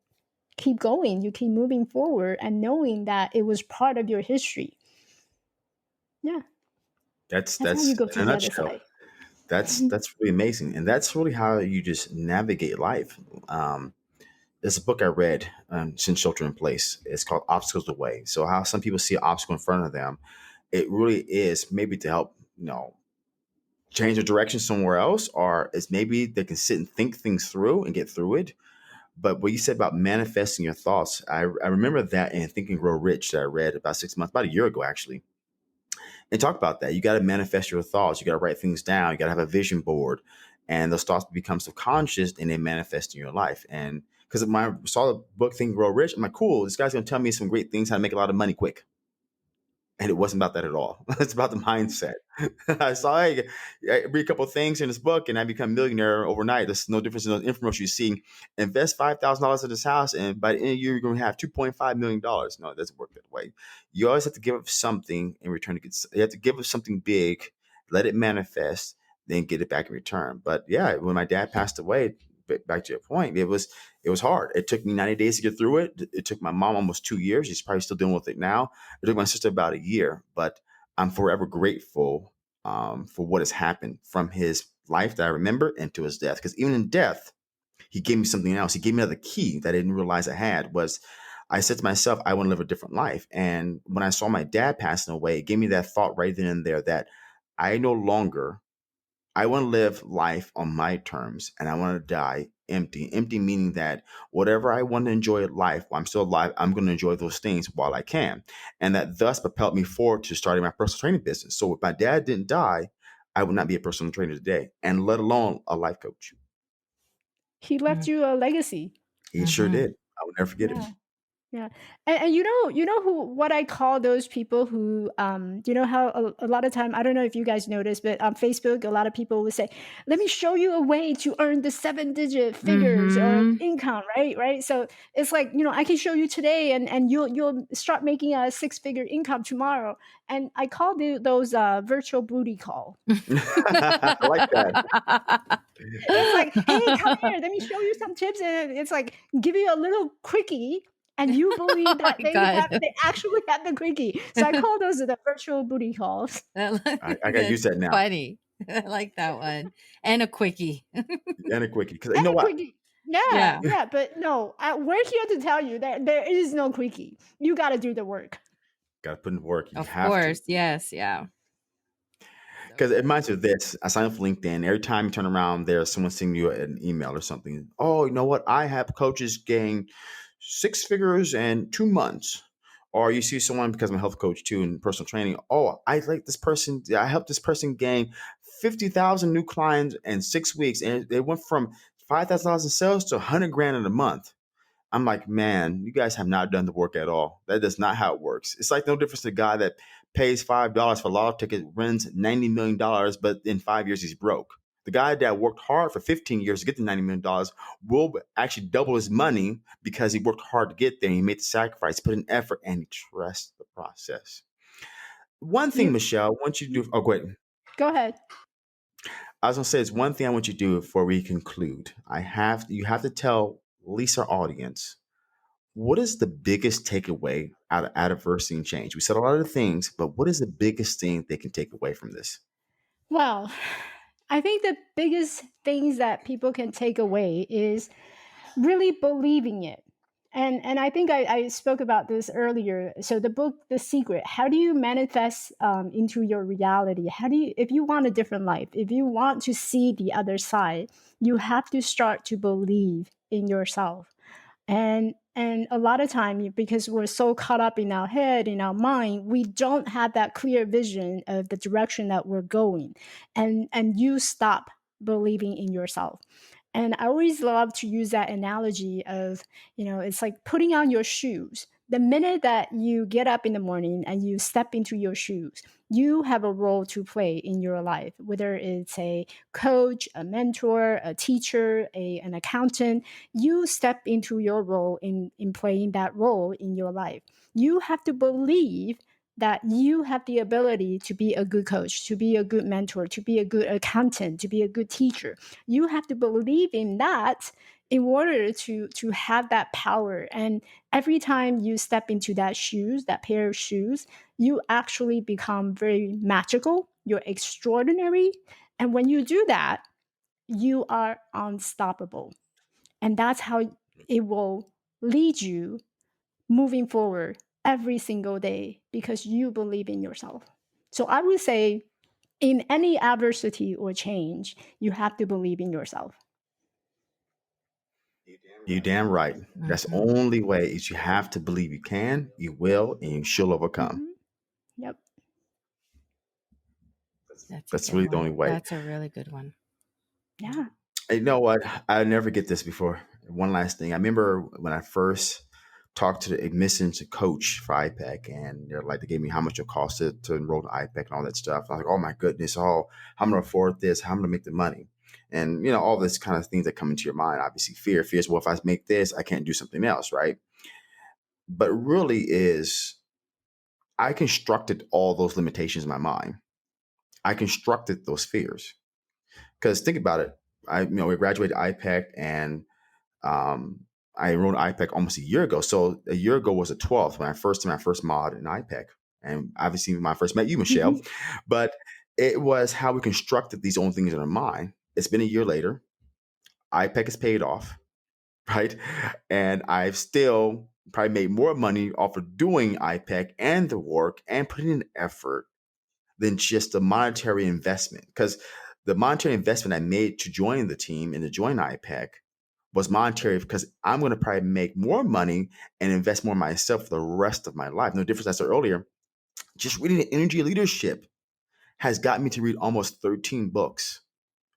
keep going, you keep moving forward, and knowing that it was part of your history. Yeah, that's how you That's go in to a the other nutshell. side. That's really amazing, and that's really how you just navigate life. There's a book I read since Shelter in Place. It's called Obstacles Away. So how some people see an obstacle in front of them, it really is maybe to help change their direction somewhere else, or it's maybe they can sit and think things through and get through it. But what you said about manifesting your thoughts, I remember that in Think and Grow Rich that I read about 6 months, about a year ago actually. And talk about that. You got to manifest your thoughts. You got to write things down. You got to have a vision board, and those thoughts become subconscious and they manifest in your life. And because when I saw the book Think and Grow Rich, I'm like, cool. This guy's gonna tell me some great things how to make a lot of money quick. And it wasn't about that at all. It's about the mindset. I saw I read a couple of things in this book and I become a millionaire overnight. There's no difference in the infomercial you see. Invest $5,000 in this house, and by the end of the year, you're going to have $2.5 million. No, it doesn't work that way. You always have to give up something in return to get. You have to give up something big, let it manifest, then get it back in return. But yeah, when my dad passed away, back to your point, it was hard. It took me 90 days to get through it. It took my mom almost 2 years. She's probably still dealing with it now. It took my sister about a year, but I'm forever grateful for what has happened from his life that I remember into his death. Because even in death, he gave me something else. He gave me another key that I didn't realize I had. Was I said to myself, I want to live a different life. And when I saw my dad passing away, it gave me that thought right then and there that I no longer, I want to live life on my terms and I want to die empty. Empty meaning that whatever I want to enjoy in life while I'm still alive, I'm going to enjoy those things while I can. And that thus propelled me forward to starting my personal training business. So if my dad didn't die, I would not be a personal trainer today, and let alone a life coach. He left you a legacy. He sure Mm-hmm. did. I will never forget Yeah. him. Yeah. And you know who, what I call those people who, you know how a lot of time, I don't know if you guys notice, but on Facebook, a lot of people will say, let me show you a way to earn the 7-digit figures of Mm-hmm. income, right? Right. So it's like, you know, I can show you today and you'll start making a 6-figure income tomorrow. And I call those virtual booty call. I like that. It's like, hey, come here, let me show you some tips. And it's like, give you a little quickie, and you believe Oh that my God. they actually have the quickie. So I call those the virtual booty calls. I got to use That's that now. funny. I like that one. And a quickie. And a quickie. Because you And know a what? quickie. Yeah, Yeah, yeah, but no, we're here to tell you that there is no quickie. You got to do the work. Got to put in work. You of have to. course. Yes. Yeah. So Because it good. reminds me of this. I signed up for LinkedIn. Every time you turn around, there's someone sending you an email or something. Oh, you know what? I have coaches gain 6 figures in 2 months. Or you see someone, because I'm a health coach too in personal training. Oh, I like this person. I helped this person gain 50,000 new clients in 6 weeks. And they went from $5,000 in sales to 100 grand in a month. I'm like, man, you guys have not done the work at all. That is not how it works. It's like no difference to a guy that pays $5 for a lotto ticket, wins $90 million, but in 5 years he's broke. The guy that worked hard for 15 years to get the $90 million will actually double his money because he worked hard to get there. He made the sacrifice, put in effort, and he trusts the process. One thing, You Michelle, I want you to do. Oh, great. go ahead. I was gonna say it's one thing I want you to do before we conclude. You have to tell Lisa audience, what is the biggest takeaway out of adversity and change? We said a lot of things, but what is the biggest thing they can take away from this? Well, I think the biggest things that people can take away is really believing it. And I think I spoke about this earlier. So the book The Secret, how do you manifest into your reality? How do you, if you want a different life, if you want to see the other side, you have to start to believe in yourself. And a lot of time, because we're so caught up in our head, in our mind, we don't have that clear vision of the direction that we're going, and you stop believing in yourself. And I always love to use that analogy of, you know, it's like putting on your shoes. The minute that you get up in the morning and you step into your shoes, you have a role to play in your life, whether it's a coach, a mentor, a teacher, an accountant. You step into your role in playing that role in your life. You have to believe that you have the ability to be a good coach, to be a good mentor, to be a good accountant, to be a good teacher. You have to believe in that in order to have that power. And every time you step into that shoes, that pair of shoes, you actually become very magical. You're extraordinary. And when you do that, you are unstoppable. And that's how it will lead you moving forward every single day because you believe in yourself. So I would say in any adversity or change, you have to believe in yourself. You damn right. That's the Mhm. only way is you have to believe you can, you will, and you shall overcome. Mhm. Yep. That's a That's good really the only one. way. That's a really good one. Yeah. You know what? I never get this before. One last thing. I remember when I first talked to the admissions coach for IPEC, and they're like, they gave me how much it cost to enroll in IPEC and all that stuff. I was like, oh my goodness, oh, how I'm gonna afford this? How I'm gonna make the money? And you know, all this kind of things that come into your mind. Obviously, fear is, well, if I make this, I can't do something else, right? But really is I constructed all those limitations in my mind. I constructed those fears. Because think about it. We graduated IPEC and Um, I enrolled in IPEC almost a year ago. So a year ago was the 12th when I first did my first mod in IPEC. And obviously when I first met you, Michelle. Mhm. But it was how we constructed these own things in our mind It's been a year later. IPEC is paid off, right? And I've still probably made more money off of doing IPEC and the work and putting in effort than just the monetary investment. Because the monetary investment I made to join the team and to join IPEC was monetary because I'm going to probably make more money and invest more in myself for the rest of my life. No difference, as I said earlier. Just reading Energy Leadership has got me to read almost 13 books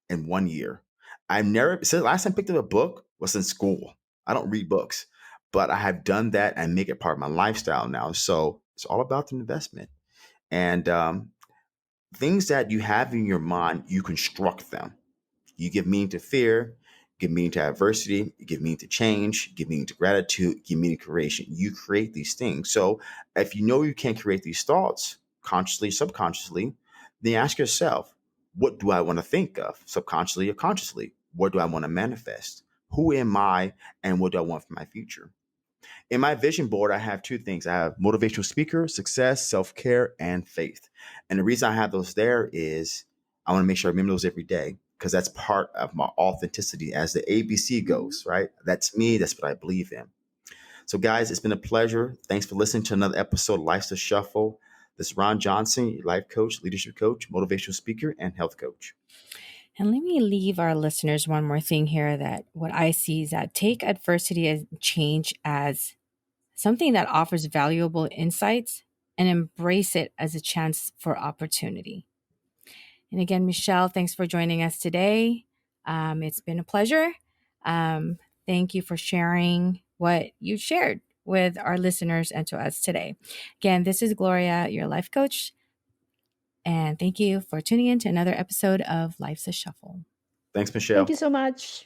in 1 year. I've never, since the last time I picked up a book was in school. I don't read books, but I have done that and make it part of my lifestyle now. So it's all about the investment. And things that you have in your mind, you construct them. You give meaning to fear, give meaning to adversity, you give meaning to change, you give meaning to gratitude, you give meaning to creation. You create these things. So if you know you can't create these thoughts consciously, subconsciously, then ask yourself, what do I want to think of subconsciously or consciously? What do I want to manifest? Who am I and what do I want for my future? In my vision board, I have two things. I have motivational speaker, success, self care, and faith. And the reason I have those there is I want to make sure I remember those every day because that's part of my authenticity as the ABC goes, right? That's me. That's what I believe in. So, guys, it's been a pleasure. Thanks for listening to another episode of Life's a Shuffle. This is Ron Johnson, life coach, leadership coach, motivational speaker, and health coach. And let me leave our listeners one more thing here that what I see is that take adversity and change as something that offers valuable insights and embrace it as a chance for opportunity. And again, Michelle, thanks for joining us today. It's been a pleasure. Um, Thank you for sharing what you shared with our listeners and to us today. Again, this is Gloria, your life coach. And thank you for tuning in to another episode of Life's a Shuffle. Thanks, Thank Michelle. you so much.